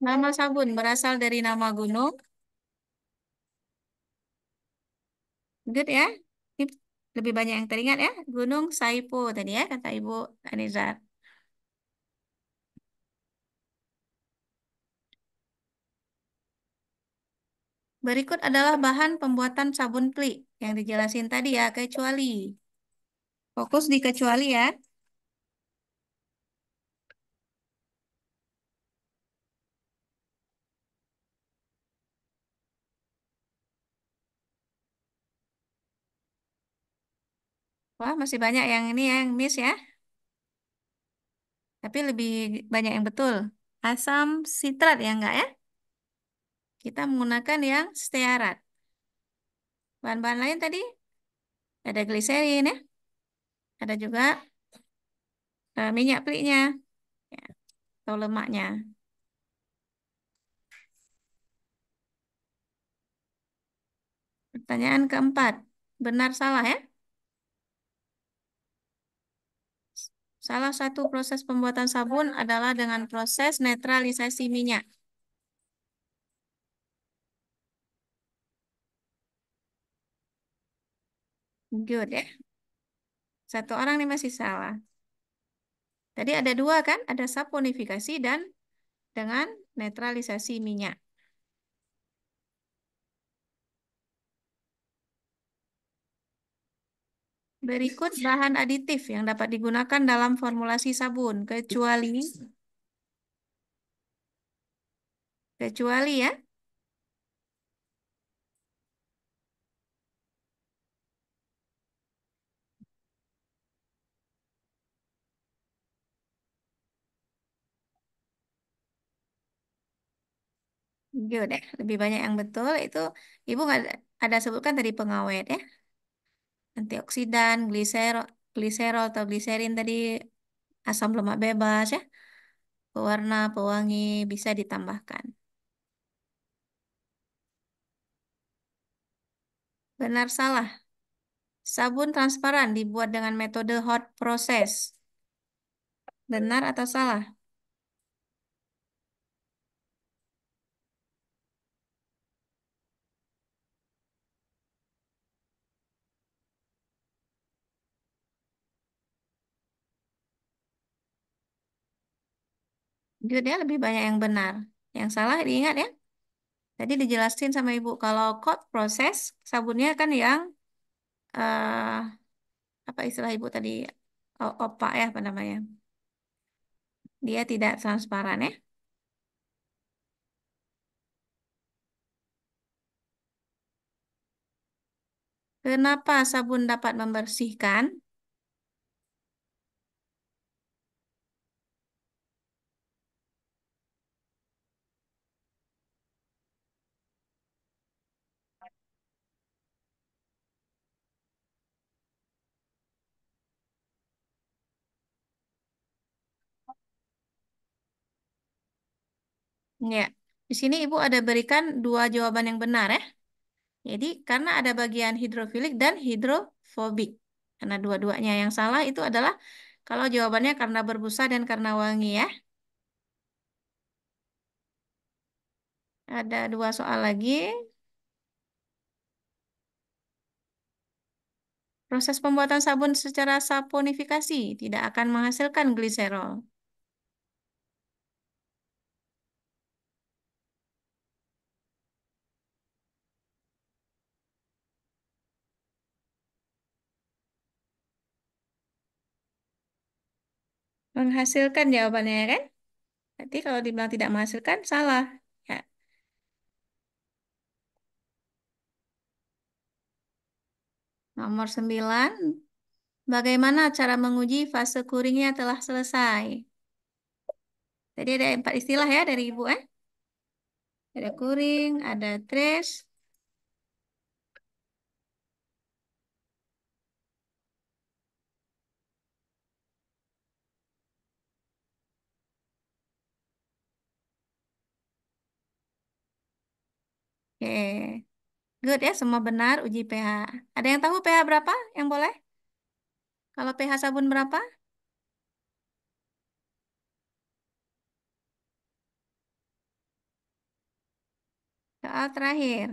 nama sabun berasal dari nama gunung. Good ya. Ini lebih banyak yang teringat ya. Gunung Saipo tadi ya, kata Ibu Anizar. Berikut adalah bahan pembuatan sabun plik yang dijelasin tadi ya, kecuali. Fokus di kecuali ya. Wah, masih banyak yang ini ya, yang miss ya. Tapi lebih banyak yang betul. Asam sitrat ya enggak ya? Kita menggunakan yang stearat. Bahan-bahan lain tadi ada gliserin ya. Ada juga minyak peliknya ya, atau lemaknya. Pertanyaan keempat. Benar salah ya? Salah satu proses pembuatan sabun adalah dengan proses netralisasi minyak. Good ya. Satu orang nih masih salah. Tadi ada dua kan? Ada saponifikasi dan dengan netralisasi minyak. Berikut bahan aditif yang dapat digunakan dalam formulasi sabun, kecuali ya. Good ya. Lebih banyak yang betul itu Ibu nggak ada sebutkan tadi pengawet ya. Antioksidan, gliserol atau gliserin tadi asam lemak bebas ya. Pewarna, pewangi bisa ditambahkan. Benar salah. Sabun transparan dibuat dengan metode hot process. Benar atau salah? Good ya, lebih banyak yang benar. Yang salah diingat ya. Tadi dijelasin sama Ibu kalau hot process sabunnya kan yang eh apa istilah Ibu tadi? Opak ya apa namanya? Dia tidak transparan ya. Kenapa sabun dapat membersihkan? Ya, di sini Ibu ada berikan dua jawaban yang benar ya. Jadi karena ada bagian hidrofilik dan hidrofobik. Karena dua-duanya yang salah itu adalah kalau jawabannya karena berbusa dan karena wangi ya. Ada dua soal lagi. Proses pembuatan sabun secara saponifikasi tidak akan menghasilkan gliserol. Menghasilkan jawabannya ya kan? Nanti kalau dibilang tidak menghasilkan, salah. Ya. Nomor 9, bagaimana cara menguji fase kuringnya telah selesai? Tadi ada 4 istilah ya dari Ibu, eh? Ada kuring, ada trace. Oke, good ya, semua benar uji pH. Ada yang tahu pH berapa? Yang boleh? Kalau pH sabun berapa? Soal terakhir.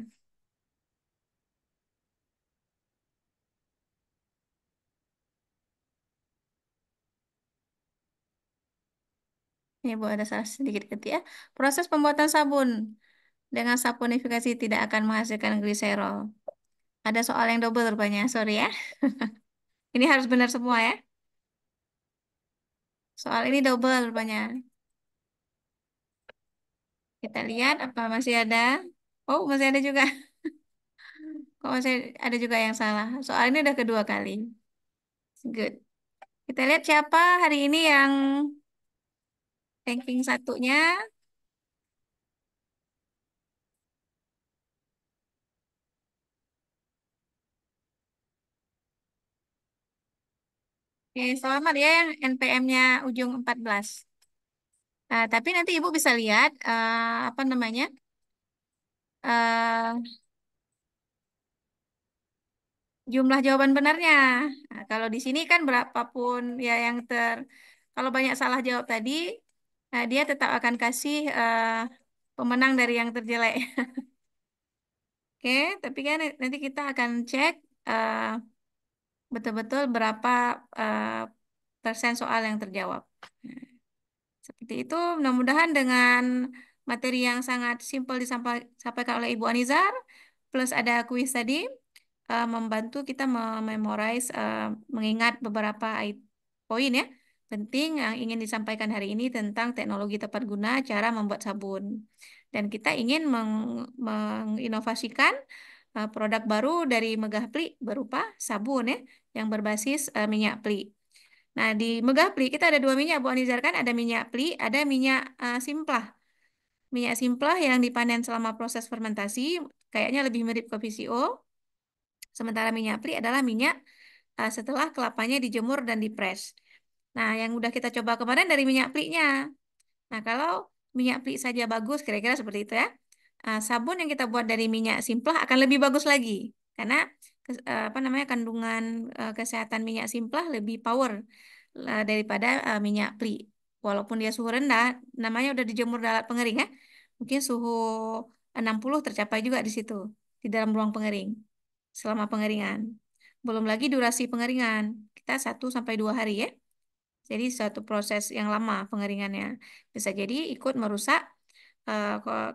Ini Bu ada salah sedikit ketik ya. Proses pembuatan sabun dengan saponifikasi tidak akan menghasilkan gliserol. Ada soal yang double rupanya, sorry ya. Ini harus benar semua ya. Soal ini double rupanya. Kita lihat apa masih ada. Oh, masih ada juga. Kok masih ada juga yang salah. Soal ini udah kedua kali. Good. Kita lihat siapa hari ini yang ranking satunya. Oke, selamat ya yang NPM-nya ujung 14. Nah, tapi nanti Ibu bisa lihat apa namanya? eh Jumlah jawaban benarnya. Nah, kalau di sini kan berapapun ya yang kalau banyak salah jawab tadi, nah dia tetap akan kasih pemenang dari yang terjelek. Oke, tapi kan nanti kita akan cek eh, betul-betul berapa eh, persen soal yang terjawab. Seperti itu, mudah-mudahan dengan materi yang sangat simpel disampaikan oleh Ibu Anizar, plus ada kuis tadi, membantu kita mememorize, mengingat beberapa poin ya, penting yang ingin disampaikan hari ini tentang teknologi tepat guna, cara membuat sabun. Dan kita ingin menginovasikan produk baru dari Megah Pli berupa sabun ya, yang berbasis minyak pli. Nah, di Megah Pli kita ada dua minyak, Bu Anizar kan? Ada minyak pli, ada minyak simplah. Minyak simplah yang dipanen selama proses fermentasi, kayaknya lebih mirip ke VCO. Sementara minyak pli adalah minyak setelah kelapanya dijemur dan dipres. Nah, yang udah kita coba kemarin dari minyak plinya. Nah, kalau minyak pli saja bagus, kira-kira seperti itu ya. Sabun yang kita buat dari minyak simplah akan lebih bagus lagi. Karena apa namanya kandungan kesehatan minyak simplah lebih power daripada minyak pli. Walaupun dia suhu rendah, namanya udah dijemur dalam pengering ya. Mungkin suhu 60 tercapai juga di situ, di dalam ruang pengering selama pengeringan. Belum lagi durasi pengeringan. Kita 1 sampai 2 hari ya. Jadi suatu proses yang lama pengeringannya. Bisa jadi ikut merusak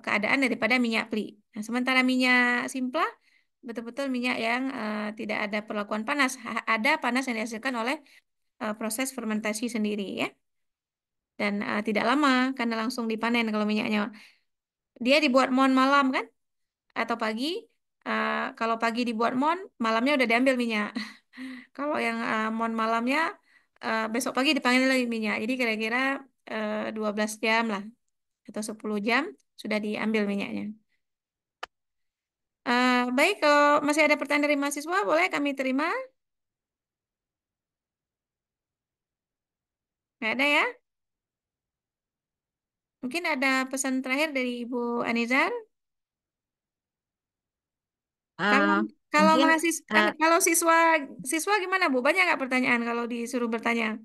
keadaan daripada minyak pli. Nah, sementara minyak simpla betul-betul minyak yang tidak ada perlakuan panas. Ada panas yang dihasilkan oleh proses fermentasi sendiri ya. Dan tidak lama karena langsung dipanen kalau minyaknya. Dia dibuat mon malam kan atau pagi. Kalau pagi dibuat mon, malamnya udah diambil minyak. Kalau yang mon malamnya besok pagi dipanggil lagi minyak. Jadi kira-kira 12 jam lah atau 10 jam sudah diambil minyaknya. Baik, kalau masih ada pertanyaan dari mahasiswa, boleh kami terima? Nggak ada ya? Mungkin ada pesan terakhir dari Ibu Anizar. Kalau Eh, kalau mungkin mahasiswa, eh, kalau siswa gimana Bu? Banyak nggak pertanyaan kalau disuruh bertanya?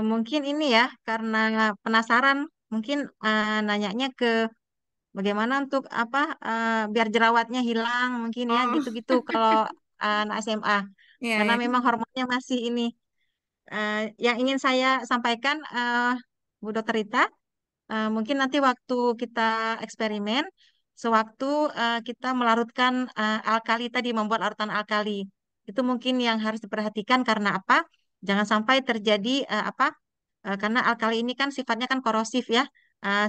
mungkin ini ya karena penasaran, mungkin nanyanya ke bagaimana untuk apa biar jerawatnya hilang, mungkin ya Oh, gitu-gitu kalau anak SMA. iya Karena ya. memang hormonnya masih ini. Yang ingin saya sampaikan, Bu Dokter Rita, mungkin nanti waktu kita eksperimen, sewaktu kita melarutkan alkali tadi, membuat larutan alkali, itu mungkin yang harus diperhatikan karena apa? Jangan sampai terjadi karena alkali ini kan sifatnya kan korosif ya,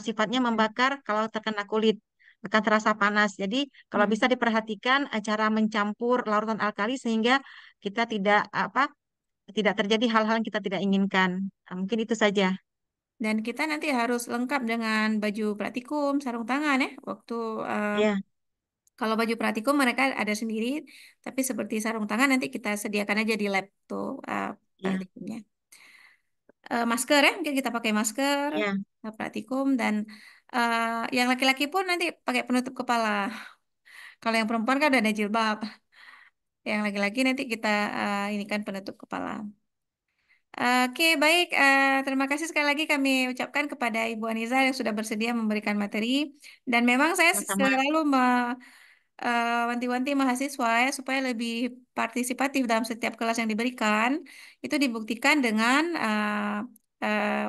sifatnya membakar kalau terkena kulit. akan terasa panas. Jadi kalau Hmm. bisa diperhatikan cara mencampur larutan alkali sehingga kita tidak terjadi hal-hal yang kita tidak inginkan. Mungkin itu saja. Dan kita nanti harus lengkap dengan baju praktikum, sarung tangan ya. Eh, Ya, Kalau baju praktikum mereka ada sendiri, tapi seperti sarung tangan nanti kita sediakan aja di lab tuh ya, praktikumnya. Masker ya, mungkin kita pakai masker ya. praktikum dan yang laki-laki pun nanti pakai penutup kepala. Kalau yang perempuan kan udah ada jilbab. Yang laki-laki nanti kita ini kan penutup kepala. Oke, baik. Terima kasih sekali lagi kami ucapkan kepada Ibu Aniza yang sudah bersedia memberikan materi. Dan memang saya Sama-sama. selalu wanti-wanti mahasiswa ya, supaya lebih partisipatif dalam setiap kelas yang diberikan. Itu dibuktikan dengan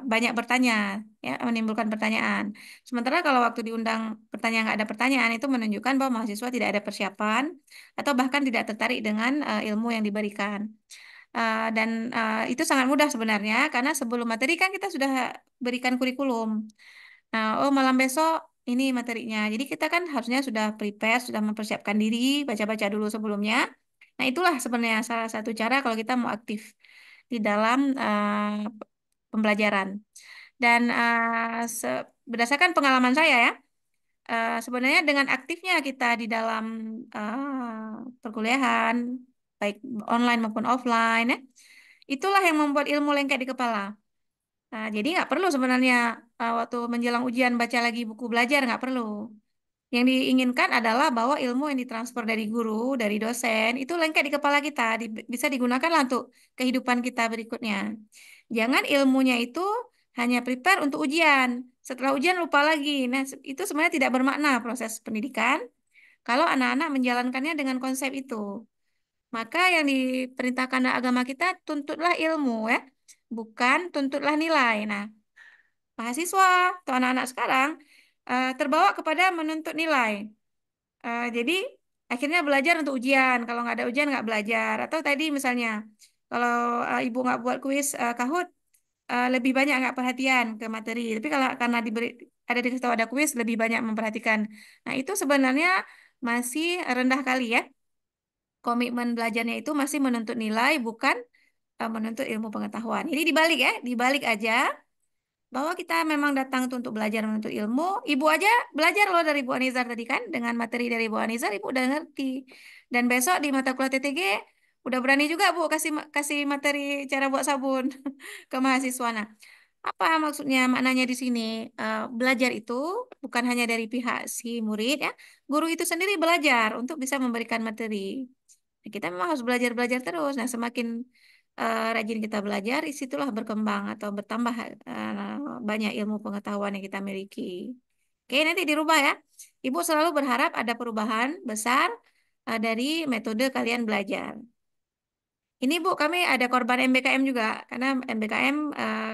banyak bertanya, ya, menimbulkan pertanyaan. Sementara kalau waktu diundang pertanyaan nggak ada pertanyaan, itu menunjukkan bahwa mahasiswa tidak ada persiapan atau bahkan tidak tertarik dengan ilmu yang diberikan. Dan itu sangat mudah sebenarnya karena sebelum materi kan kita sudah berikan kurikulum. Nah, oh malam besok ini materinya. Jadi kita kan harusnya sudah prepare, sudah mempersiapkan diri, baca-baca dulu sebelumnya. Nah, itulah sebenarnya salah satu cara kalau kita mau aktif di dalam pembelajaran. Dan berdasarkan pengalaman saya ya, sebenarnya dengan aktifnya kita di dalam perkuliahan, baik online maupun offline ya, itulah yang membuat ilmu lengket di kepala. Nah, jadi nggak perlu sebenarnya waktu menjelang ujian baca lagi buku belajar, nggak perlu. Yang diinginkan adalah bahwa ilmu yang ditransfer dari guru, dari dosen, itu lengket di kepala kita, bisa digunakan lah untuk kehidupan kita berikutnya. Jangan ilmunya itu hanya prepare untuk ujian. Setelah ujian lupa lagi. Nah, itu sebenarnya tidak bermakna proses pendidikan kalau anak-anak menjalankannya dengan konsep itu. Maka yang diperintahkan dalam agama kita, tuntutlah ilmu ya, bukan tuntutlah nilai. Nah, mahasiswa atau anak-anak sekarang terbawa kepada menuntut nilai. Jadi akhirnya belajar untuk ujian. Kalau nggak ada ujian nggak belajar. Atau tadi misalnya kalau ibu nggak buat kuis Kahoot, lebih banyak nggak perhatian ke materi. Tapi kalau karena ada dikasih tahu ada kuis lebih banyak memperhatikan. Nah itu sebenarnya masih rendah kali ya. Komitmen belajarnya itu masih menuntut nilai bukan menuntut ilmu pengetahuan. Ini dibalik ya, dibalik aja bahwa kita memang datang tuh untuk belajar menuntut ilmu. Ibu aja belajar loh dari Bu Anizar tadi kan, dengan materi dari Bu Anizar, Ibu udah ngerti. Dan besok di mata kuliah TTG udah berani juga Bu kasih kasih materi cara buat sabun ke mahasiswa. Nah, apa maksudnya maknanya di sini? Belajar itu bukan hanya dari pihak si murid ya, guru itu sendiri belajar untuk bisa memberikan materi. Nah, kita memang harus belajar-belajar terus. Nah, semakin rajin kita belajar, disitulah berkembang atau bertambah banyak ilmu pengetahuan yang kita miliki. Oke, nanti dirubah ya. Ibu selalu berharap ada perubahan besar dari metode kalian belajar. Ini Bu, kami ada korban MBKM juga, karena MBKM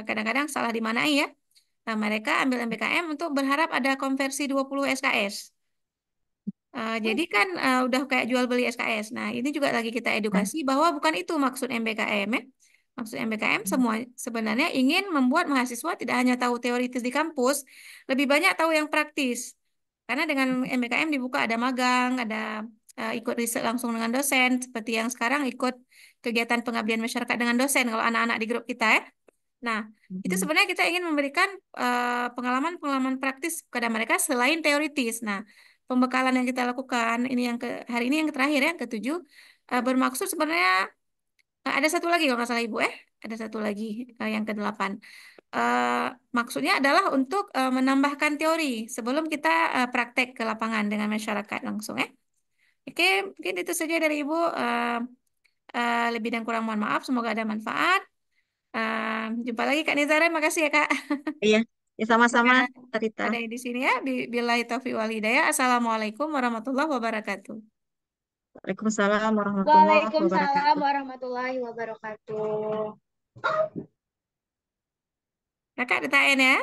kadang-kadang salah dimanai ya. Nah, mereka ambil MBKM untuk berharap ada konversi 20 SKS. Jadi kan udah kayak jual beli SKS. Nah, ini juga lagi kita Nah, edukasi bahwa bukan itu maksud MBKM ya. Maksud MBKM semua sebenarnya ingin membuat mahasiswa tidak hanya tahu teoritis di kampus, lebih banyak tahu yang praktis. Karena dengan MBKM dibuka ada magang, ada ikut riset langsung dengan dosen, seperti yang sekarang ikut kegiatan pengabdian masyarakat dengan dosen kalau anak-anak di grup kita ya. Nah, itu sebenarnya kita ingin memberikan pengalaman-pengalaman praktis kepada mereka selain teoritis. Nah, pembekalan yang kita lakukan ini yang hari ini yang terakhir ya, yang ketujuh, bermaksud sebenarnya ada satu lagi kalau nggak salah Ibu ada satu lagi yang kedelapan. Eh, Maksudnya adalah untuk menambahkan teori sebelum kita praktek ke lapangan dengan masyarakat langsung ya. Oke, mungkin itu saja dari Ibu. Lebih dan kurang mohon maaf. Semoga ada manfaat. Jumpa lagi Kak Nizara. Makasih ya Kak. iya, ya sama-sama, Udah Tarita. ada di sini ya. Billahi taufiq wal hidayah. Assalamualaikum warahmatullahi wabarakatuh. Waalaikumsalam warahmatullahi Waalaikumsalam wabarakatuh. warahmatullahi wabarakatuh. Kakak ditahan ya.